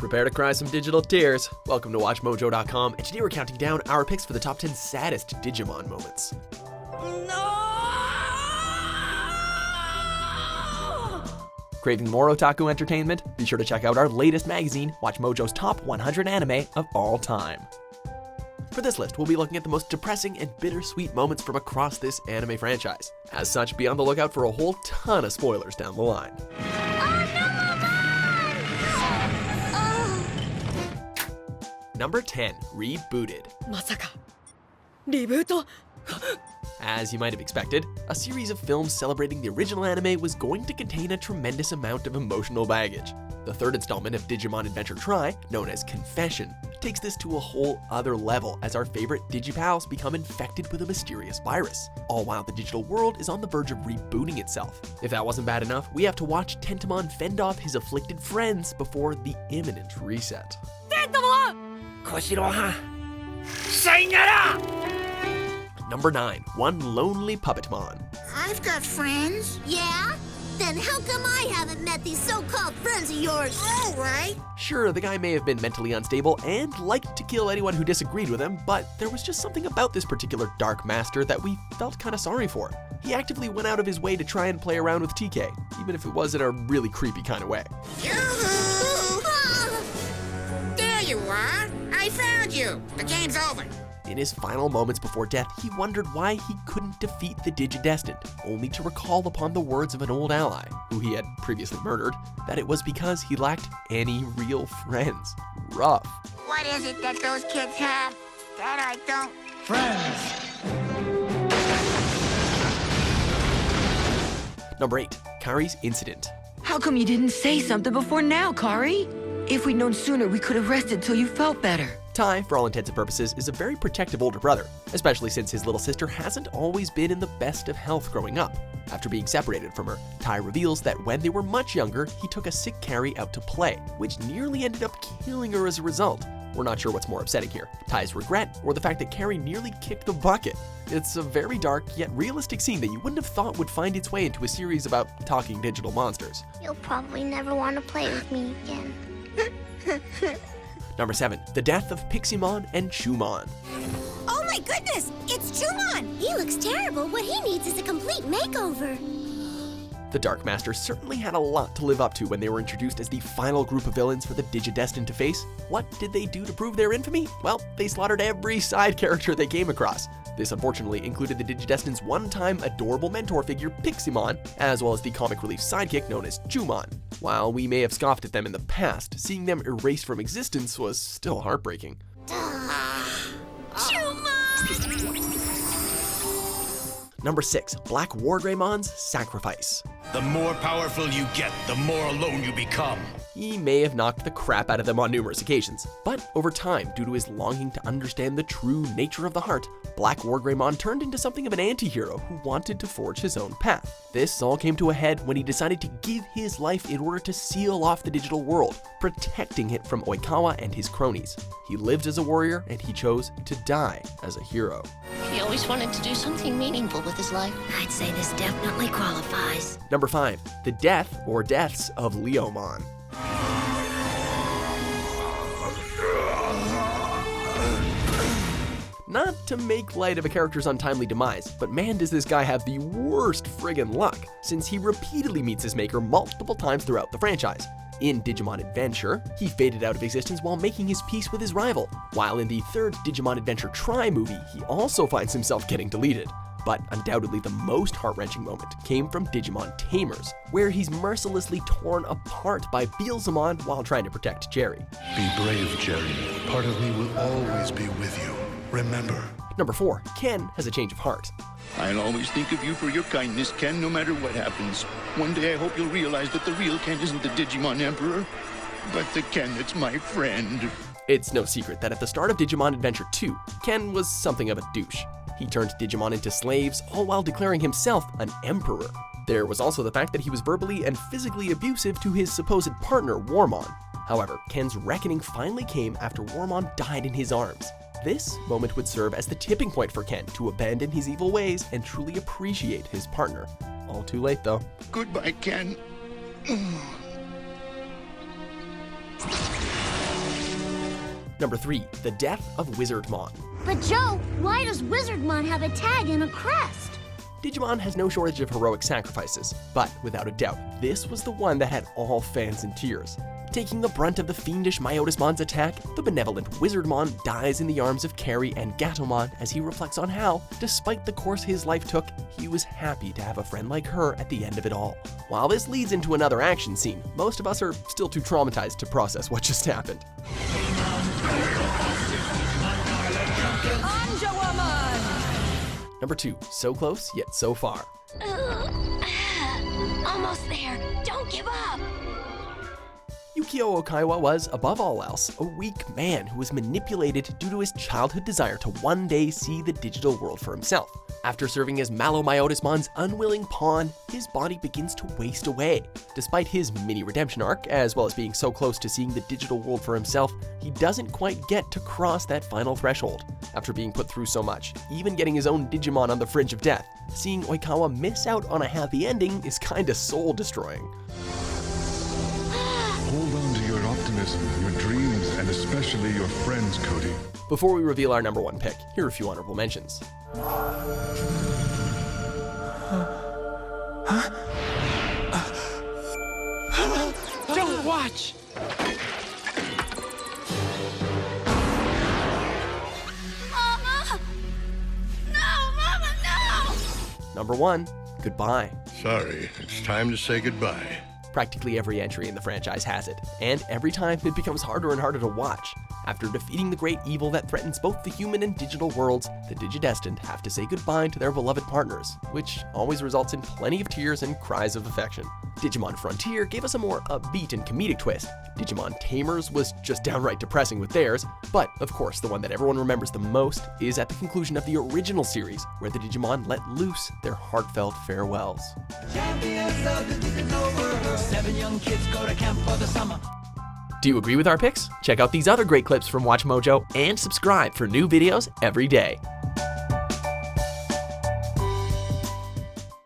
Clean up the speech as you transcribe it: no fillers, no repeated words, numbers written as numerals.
Prepare to cry some digital tears. Welcome to WatchMojo.com, and today we're counting down our picks for the top 10 saddest Digimon moments. No! Craving more otaku entertainment? Be sure to check out our latest magazine, WatchMojo's Top 100 Anime of All Time. For this list, we'll be looking at the most depressing and bittersweet moments from across this anime franchise. As such, be on the lookout for a whole ton of spoilers down the line. Number 10, Rebooted. まさかリブート As you might have expected, a series of films celebrating the original anime was going to contain a tremendous amount of emotional baggage. The third installment of Digimon Adventure Tri, known as Confession, takes this to a whole other level as our favorite Digipals become infected with a mysterious virus, all while the digital world is on the verge of rebooting itself. If that wasn't bad enough, we have to watch Tentomon fend off his afflicted friends before the imminent reset. テントモン 小四郎はんさよなら Number 9, One Lonely Puppetmon. I've got friends. Yeah? Then how come I haven't met these so-called friends of yours? All right. Sure, the guy may have been mentally unstable and liked to kill anyone who disagreed with him, but there was just something about this particular dark master that we felt kinda sorry for. He actively went out of his way to try and play around with TK, even if it was in a really creepy kind of way. Yoo-hoo! There you are. I found you. The game's over. In his final moments before death, he wondered why he couldn't defeat the Digidestined, only to recall upon the words of an old ally, who he had previously murdered, that it was because he lacked any real friends. Rough. What is it that those kids have that I don't? Number 8, Kari's Incident. How come you didn't say something before now, Kari? If we'd known sooner, we could have rested till you felt better. Tai, for all intents and purposes, is a very protective older brother, especially since his little sister hasn't always been in the best of health growing up. After being separated from her, Tai reveals that when they were much younger, he took a sick Kari out to play, which nearly ended up killing her as a result. We're not sure what's more upsetting here, Tai's regret or the fact that Kari nearly kicked the bucket. It's a very dark yet realistic scene that you wouldn't have thought would find its way into a series about talking digital monsters. You'll probably never want to play with me again. Number 7, the death of Piximon and Chuumon. Oh my goodness! It's Chuumon! He looks terrible. What he needs is a complete makeover. The Dark Master certainly had a lot to live up to when they were introduced as the final group of villains for the Digidestined to face. What did they do to prove their infamy? Well, they slaughtered every side character they came across. This unfortunately included the Digidestined's one-time adorable mentor figure Piximon, as well as the comic relief sidekick known as Chuumon. While we may have scoffed at them in the past, seeing them erased from existence was still heartbreaking. Number 6, BlackWarGreymon's Sacrifice. The more powerful you get, the more alone you become. He may have knocked the crap out of them on numerous occasions, but over time, due to his longing to understand the true nature of the heart, BlackWarGreymon turned into something of an anti-hero who wanted to forge his own path. This all came to a head when he decided to give his life in order to seal off the digital world, protecting it from Oikawa and his cronies. He lived as a warrior, and he chose to die as a hero. He always wanted to do something meaningful with his life. I'd say this definitely qualifies. Number 5, the death or deaths of Leomon. Not to make light of a character's untimely demise, but man does this guy have the worst friggin' luck, since he repeatedly meets his maker multiple times throughout the franchise. In Digimon Adventure, he faded out of existence while making his peace with his rival, while in the third Digimon Adventure Tri movie, he also finds himself getting deleted. But undoubtedly the most heart-wrenching moment came from Digimon Tamers, where he's mercilessly torn apart by Bielsamon while trying to protect Jerry. Be brave, Jerry. Part of me will always be with you. Remember. Number 4, Ken has a change of heart. I'll always think of you for your kindness, Ken, no matter what happens. One day I hope you'll realize that the real Ken isn't the Digimon Emperor, but the Ken that's my friend. It's no secret that at the start of Digimon Adventure 2, Ken was something of a douche. He turned Digimon into slaves, all while declaring himself an emperor. There was also the fact that he was verbally and physically abusive to his supposed partner, Wormmon. However, Ken's reckoning finally came after Wormmon died in his arms. This moment would serve as the tipping point for Ken to abandon his evil ways and truly appreciate his partner. All too late, though. Goodbye, Ken. Number 3. The death of Wizardmon. But Joe, why does Wizardmon have a tag and a crest? Digimon has no shortage of heroic sacrifices, but without a doubt, this was the one that had all fans in tears. Taking the brunt of the fiendish Myotismon's attack, the benevolent Wizardmon dies in the arms of Kari and Gatomon as he reflects on how, despite the course his life took, he was happy to have a friend like her at the end of it all. While this leads into another action scene, most of us are still too traumatized to process what just happened. Number 2. So close, yet so far. Almost there. Don't give up. Yukio Okaiwa was, above all else, a weak man who was manipulated due to his childhood desire to one day see the digital world for himself. After serving as Myotismon's unwilling pawn, his body begins to waste away. Despite his mini-redemption arc, as well as being so close to seeing the digital world for himself, he doesn't quite get to cross that final threshold. After being put through so much, even getting his own Digimon on the fringe of death, seeing Oikawa miss out on a happy ending is kinda soul-destroying. Hold on to your optimism, your dreams, and especially your friends, Cody. Before we reveal our number 1 pick, here are a few honorable mentions. Don't watch! Mama! No, Mama, no! Number 1. Goodbye. Sorry, it's time to say goodbye. Practically every entry in the franchise has it, and every time it becomes harder and harder to watch. After defeating the great evil that threatens both the human and digital worlds, the Digidestined have to say goodbye to their beloved partners, which always results in plenty of tears and cries of affection. Digimon Frontier gave us a more upbeat and comedic twist. Digimon Tamers was just downright depressing with theirs, but of course the one that everyone remembers the most is at the conclusion of the original series, where the Digimon let loose their heartfelt farewells. Do you agree with our picks? Check out these other great clips from WatchMojo and subscribe for new videos every day.